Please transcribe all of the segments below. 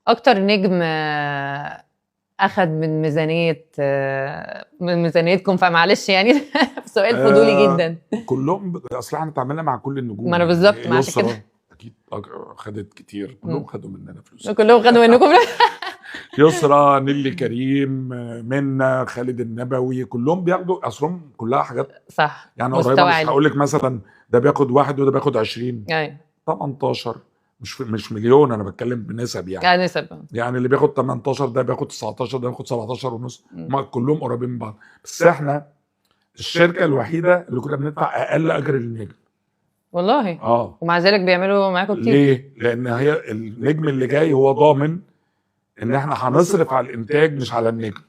اكتر نجم اخد من ميزانيتكم، فمعلش يعني سؤال فضولي جدا. كلهم اصل احنا اتعاملنا مع كل النجوم. ما انا بالظبط، ما عشان كده يسرا اكيد خدت كتير، كلهم خدوا مننا فلوس. كلهم خدوا منكم. يسرا، نيلي كريم، منى، خالد النبوي، كلهم بياخدوا اصلهم كلها حاجات صح، يعني مستوى قريبه. مش عالي. هقول لك مثلا ده بياخد 1 وده بياخد 20 ايوه 18، مش مليون، انا بتكلم بنسب يعني نسب. يعني اللي بياخد 18 ده بياخد 19 ده بياخد 17 ونص، كلهم قريبين من بعض. بس احنا الشركه الوحيده اللي كنا بندفع اقل اجر للنجم. والله ومع ذلك بيعملوا معاكم كتير. ليه؟ لان هي النجم اللي جاي هو ضامن ان احنا هنصرف على الانتاج مش على النجم.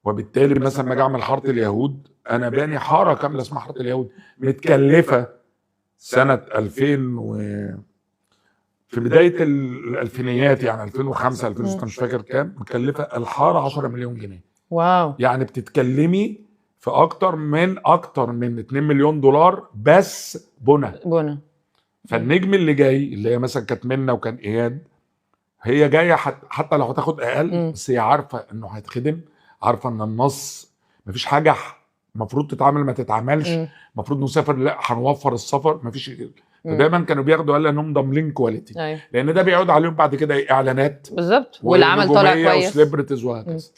وبالتالي مثلا ما اجي اعمل حاره اليهود، انا باني حاره كامله اسمها حاره اليهود، متكلفه سنه 2000 في بدايه الالفينيات يعني 2005 2006 مش فاكر كام، مكلفه الحاره 10 مليون جنيه. واو. يعني بتتكلمي في اكتر من 2 مليون دولار بس بنا. فالنجم اللي جاي اللي هي مثلا كانت منى وكان اياد، هي جايه حتى لو هتاخد اقل بس هي عارفه انه هيتخدم، عارفه ان النص مفيش حاجه المفروض تتعمل ما تتعملش، المفروض نسافر لا هنوفر السفر، مفيش. فدايما كانوا بياخدوا قال انهم ضامنين كواليتي، لان ده بيعود عليهم بعد كده اعلانات بالظبط، والعمل طالع كويس، وسليبرتيز وهكذا.